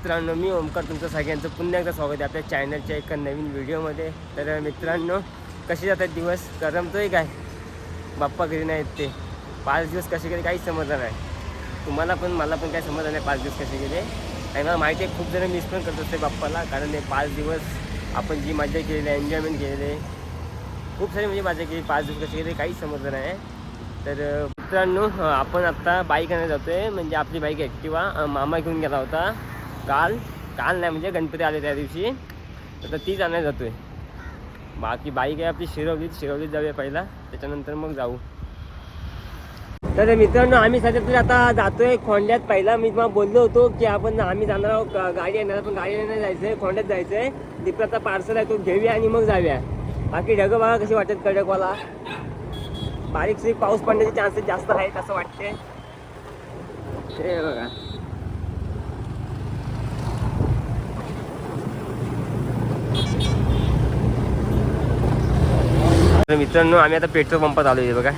मित्रांनो, मी ओमकार तुमचं सगळ्यांचं पुन्हा एकदा स्वागत आहे आपल्या चॅनलच्या एका नवीन व्हिडिओमध्ये. तर मित्रांनो, कसे जातात दिवस? करमतोय काय? बाप्पा घरी नाहीत ते 5 दिवस कसे गेले काही समजलं नाही. तुम्हाला पण मला पण काही समजलं नाही 5 दिवस कसे गेले. आणि मला माहिती आहे खूप जण मिस पण करत असते बाप्पाला, कारण हे 5 दिवस आपण जी मजा केलेली आहे, एन्जॉयमेंट केलेले, खूप सारी म्हणजे मजा केली. 5 दिवस कसे गेले काही समजलं नाही. तर मित्रांनो, आपण आत्ता बाईक आणायला जातो आहे. म्हणजे आपली बाईक ॲक्टिवा मामा घेऊन गेला होता काल नाही म्हणजे गणपती आले त्या दिवशी. तर तीच आणायला जातो आहे. बाकी बाईक आहे आपली शिरवलीत जाऊया पहिला, त्याच्यानंतर मग जाऊ. तर मित्रांनो, आम्ही सध्या आता जातो आहे खोंड्यात. पहिला मी तुम्हाला बोललो होतो की आम्ही जाणार आहोत गाडी येणार, पण गाडी नाही जायचं आहे, खोंड्यात जायचं आहे. दीपराचा पार्सल आहे तो घेऊया आणि मग जाऊया. बाकी ढगं बघा कशी वाटत कडकवाला. बारीक पाऊस पडण्याचे चान्सेस जास्त आहेत असं वाटते. हे बघा, मित्रांनो आम्ही आता पेट्रोल पंपात आलो आहे. बघा,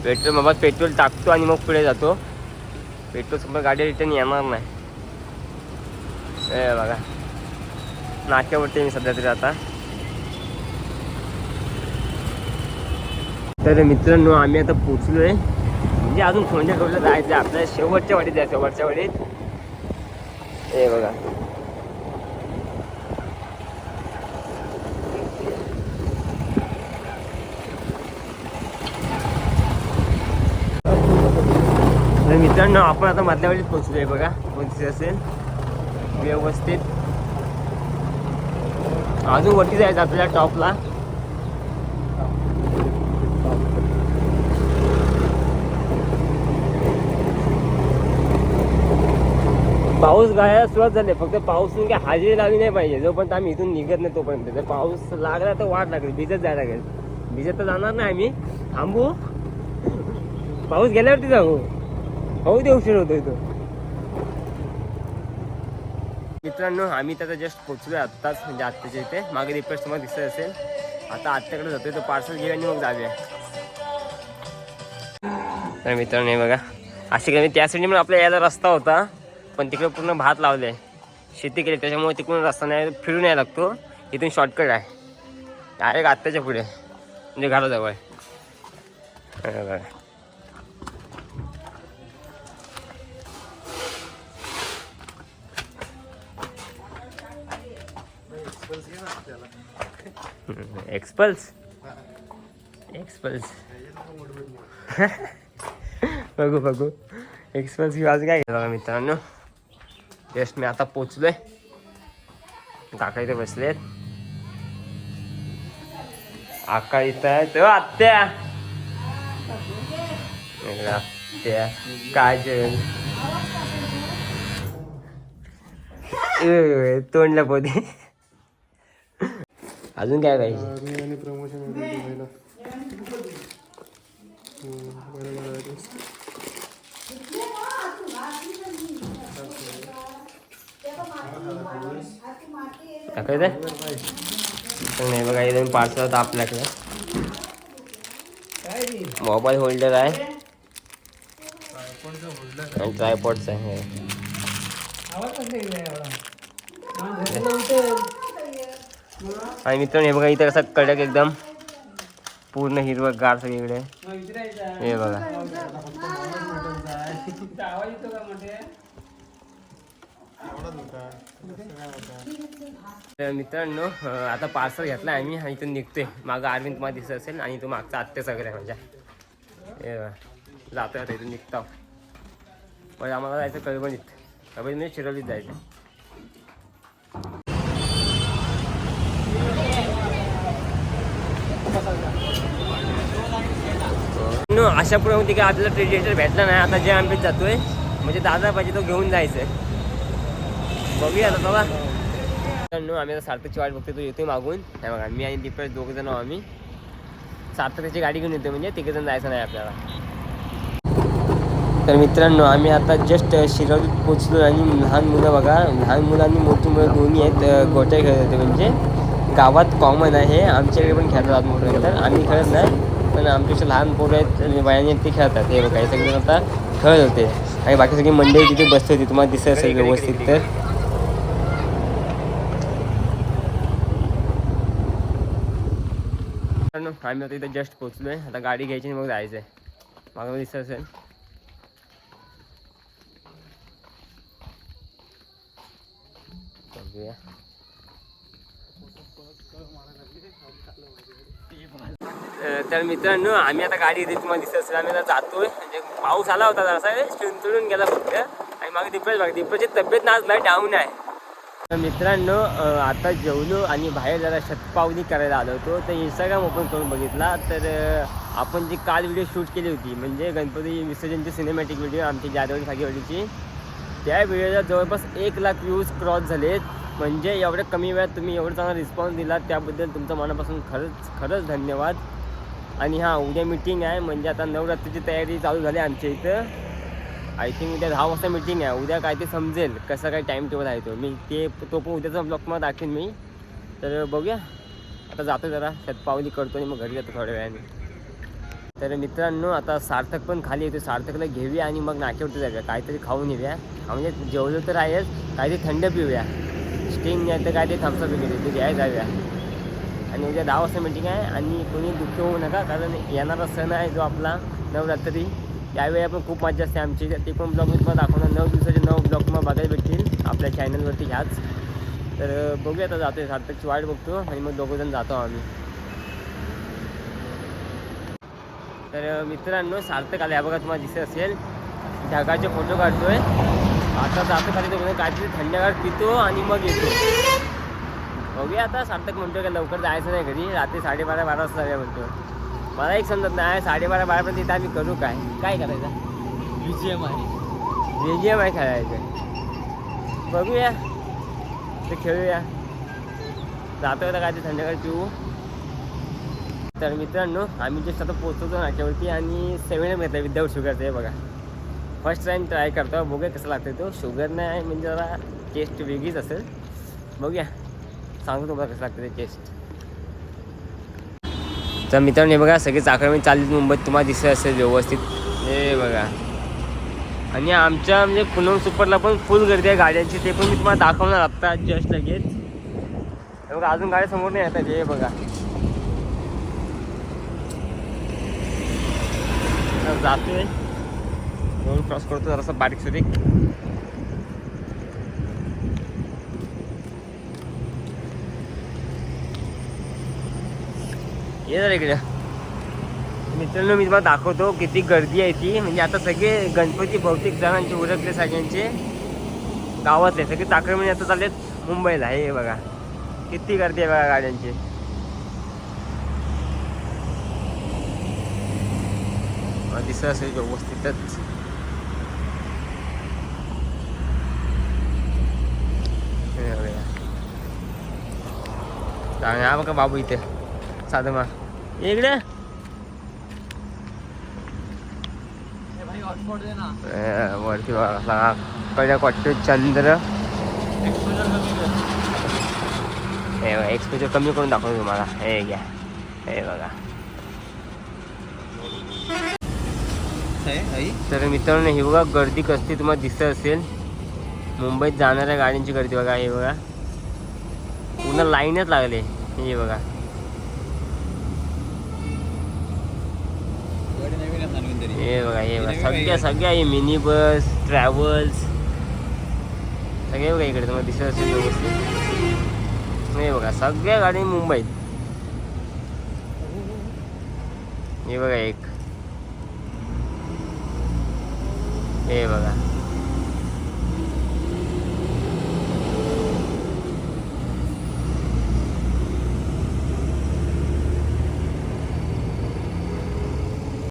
पेट्रोल पंपात पेट्रोल टाकतो आणि मग पुढे जातो. पेट्रोल संपत गाडी रिटर्न येणार नाही. हे बघा, नाक्यावरती मी सध्या तरी आता. तर मित्रांनो, आम्ही आता पोचलो आहे. म्हणजे अजून खोंड्या रोडला जायचं आहे आपल्याला. शेवटच्या वाडीत जायचं, शेवटच्या वाडीत. हे बघा, मित्रांनो आपण आता मधल्या वेळेत पोहोचलो आहे. बघा कोणती असेल व्यवस्थित. अजून वरती जायचं आपल्याला टॉपला. पाऊस गायला सुरुवात झाली. फक्त पाऊस काय हाजेरी लावली नाही पाहिजे. जोपर्यंत आम्ही इथून निघत नाही तोपर्यंत. जर पाऊस लागला तर वाट लागेल, भिजत जायला लागेल. भिजत तर जाणार नाही आम्ही, थांबू. पाऊस गेल्यावरती जाऊ. होऊ दे, उशीर होतोय तो. मित्रांनो, आम्ही त्याचा जस्ट पोचलोय आत्ताच, म्हणजे आत्ताच्या इथे. मागे रिपेअर्स तुम्हाला दिसत असेल. आता आत्याकडे जातोय, तो पार्सल घेऊया आणि मग जाऊया. तर मित्रांनो हे बघा, अशी काही त्या साईडने पण आपल्या यायला रस्ता होता, पण तिकडे पूर्ण भात लावले, शेती केली, त्याच्यामुळे तिकडून रस्ता नाही, फिरून यायला लागतो. इथून शॉर्टकट आहे डायरेक्ट आत्याच्या पुढे, म्हणजे घराजवळ. बघा, एक्सपल्स बघू एक्सपल्स घेऊ. आज काय बघा मित्रांनो, जस्ट मी आता पोचलोय. काका इथे बसलेत, आका इथं आहे. आत्या काजल तोंडला पोते. अजून काय पाहिजे? नाही बघा, इथून पार्सल होतं आपल्याकडे. मोबाईल होल्डर आहे आणि ट्रायपॉडचा आहे. आणि मित्रांनो हे बघा, इथे कसं कडक एकदम पूर्ण हिरवं गार सगळीकडे. हे बघा, मित्रांनो आता पार्सल घेतला आम्ही आणि इथून निघतोय. मागं अरविंद तुम्हाला दिसत असेल, आणि तो मागचा आत्या सगळं आहे माझ्या. हे जातोय आता, इथून निघतो. पण आम्हाला जायचं कळवणीत म्हणजे शिरवलीत जायचं. अशा पुढे काय आपल्याला प्रेडिएटर भेटला नाही. आता जे आम्ही जातोय, म्हणजे दादा पाहिजे तो घेऊन जायचंय. बघूया आता बाबा. आम्ही आता सार्थकची वाट बघतोय, तो येतोय मागून. हे बघा, मी आणि दीपक दोघं जण आम्ही सार्थकची गाडी घेऊन येतोय, म्हणजे तिघं जण जायचं नाही आपल्याला. तर मित्रांनो आम्ही आता जस्ट शिरवलीत पोचलो. आणि लहान मुलं बघा, लहान मुलांनी मोठी मुलं दोन्ही आहेत, गोट्या खेळत होते. म्हणजे गावात कॉमन आहे, आमच्याकडे पण खेळतात मोठ्यानंतर. आम्ही खेळत नाही, पण आमच्यापेक्षा लहान पोरं आहेत, वयाने ते खेळतात. हे बघा, हे सगळे आता खेळत होते. आणि बाकी सगळी मंडळी तिथे बसते होती, तुम्हाला दिसत असेल व्यवस्थित तर. आम्ही आता इथे जस्ट पोचलोय, आता गाडी घ्यायची आणि मग जायचं आहे. मागं दिसत असेल. तर मित्रांनो आम्ही आता गाडी घेतली, तुम्हाला दिसत असेल. आम्ही आता जातोय, म्हणजे पाऊस आला होता जसा चिंतळून गेला फक्त. आणि मागे दीपची तब्येत ना आज डाऊन आहे. तर मित्रांनो आता जेवलो आणि बाहेर जरा शतपावली करायला आलो होतो. तर इंस्टाग्राम ओपन करून बघितला तर आपण जी काल व्हिडिओ शूट केली होती, म्हणजे गणपती विसर्जनची सिनेमॅटिक व्हिडिओ आमची जाधवडी सागेवाडीची, त्या व्हिडिओला जवळपास 1 लाख व्ह्यूज क्रॉस झालेत. म्हणजे एवढ्या कमी वेळात तुम्ही एवढा चांगला रिस्पॉन्स दिला, त्याबद्दल तुमचं मनापासून खरंच धन्यवाद. आणि हां, उद्या मीटिंग आहे, म्हणजे आता नवरात्रीची तयारी चालू झाली आमच्या इथं. आय थिंक उद्या 10 वाजता मीटिंग आहे. उद्या काय ते समजेल कसं काय टाईम टेबल आहे तो. मी तो पण उद्याचा ब्लॉगमध्ये दाखवेन मी. तर बघूया, आता जातो जरा शतपावली करतो आणि मग घरी जातो थोड्या वेळाने. तर मित्रांनो आता सार्थक पण खाली येतो, सार्थकला घेऊया आणि मग नाक्यावरती जाऊया, काहीतरी खाऊन येऊया. म्हणजे जेवलो तर आहेच, काहीतरी थंड पिऊया, स्टिंग नाही तर काय ते थम्सअप वगैरे ते घ्यायला जाऊया. आणि उद्या 10 वाजता मीटिंग आहे. आणि कोणी दुःख होऊ नका, कारण येणारा सण आहे जो आपला नवरात्री, त्यावेळी आपण खूप मजा असते आमची. ते पण ब्लॉग मी तुम्हाला दाखवणार, 9 दिवसाचे 9 ब्लॉग तुम्हाला बघायला भेटतील आपल्या चॅनलवरती ह्याच. तर बघूया, आता जातो आहे, सार्थकची वाट बघतो आणि मग दोघंजण जातो आम्ही. तर मित्रांनो सार्थक आले, बघा तुम्हाला दिसत असेल, ढगाचे फोटो काढतोय. आता जातो खाली, तो काहीतरी थंडगार पितो आणि मग येतो. बघूया आता. सार्थक म्हणतो का लवकर जायचं नाही घरी, रात्री 12:30 वाजता जाऊया म्हणतो. मला एक समजत नाही, 12:30 इथं आम्ही करू काय करायचं. BGMI खेळायचं. बघूया, ते खेळूया. जातो आता काय ते थंडगार पिऊ. तर मित्रांनो आम्ही जस्ट आता पोहोचतो नाक्यावरती आणि 7 घेतला विदाऊट शुगरचं आहे बघा. फर्स्ट टाईम ट्राय करतो, बघूया कसं लागतं. तो शुगर नाही म्हणजे जरा टेस्ट वेगळीच असेल. बघूया, सांगतो तुम्हाला कसं लागतं ते टेस्ट. तर मित्रांनो हे बघा, सगळे चाकरमानी चालली मुंबईत, तुम्हाला दिसत असेल व्यवस्थित. हे बघा, आणि आमच्या म्हणजे पुनम सुपरला पण फुल गर्दी आहे गाड्यांची, ते पण मी तुम्हाला दाखवणार आत्ता जस्ट लगेच. हे बघा, अजून गाड्या समोर नाही येतात. हे बघा, जातोय, रोड क्रॉस करतो जरासं बारीक सुरीक. ये जरा इकडे. मित्रांनो मी तुम्हाला दाखवतो किती गर्दी आहे ती. म्हणजे आता सगळे गणपती बहुतेक जणांचे उरकले, सगळ्यांचे गावातले सगळे चाकरमानी आता चाललेत मुंबईला. हे बघा किती गर्दी आहे बघा गाड्यांची. दिसत असेल व्यवस्थितच. हा बघा बाबू इथे साधमा इकडे. वरती पहिल्या कॉटे चंद्र एक्सपोजर कमी करून दाखवतो तुम्हाला. हे घ्या, हे बघा. तर मित्रांनो हे बघा गर्दी कसली तुम्हाला दिसत असेल. मुंबईत जाणाऱ्या गाड्यांची गर्दी बघा. हे बघा पूर्ण लाईनच लागले. हे बघा, हे बघा, हे बघा सगळ्या हे मिनी बस, ट्रॅव्हल्स सगळे बघा इकडे तुम्हाला दिसत असेल व्यवस्थित. हे बघा सगळ्या गाडी मुंबईत. हे बघा एक, हे बघा.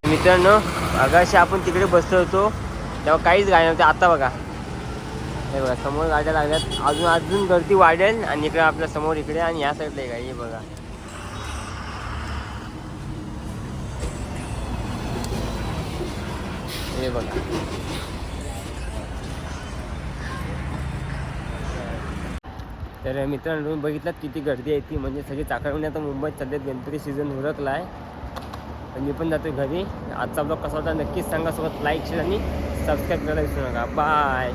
मित्रांनो अगाशी आपण तिकडे बसलो होतो तेव्हा काहीच गाड्या नव्हत्या. आता बघा, हे बघा समोर गाड्या लागल्यात. अजून गर्दी वाढेल. आणि इकडे आपल्या समोर इकडे आणि ह्या साईडला आहे गाडी. हे बघा, हे बघा. तर मित्रांनो तुम्ही बघितलात किती गर्दी आहे ती. म्हणजे सगळी चाकरमानी आता मुंबईत सध्यात गणपती सीझन उरकला आहे. आणि मी पण जातो घरी. आजचा ब्लॉग कसा होता नक्कीच सांगा. सोबत लाईक शेअर आणि सबस्क्राईब करायला विसरू नका. बाय.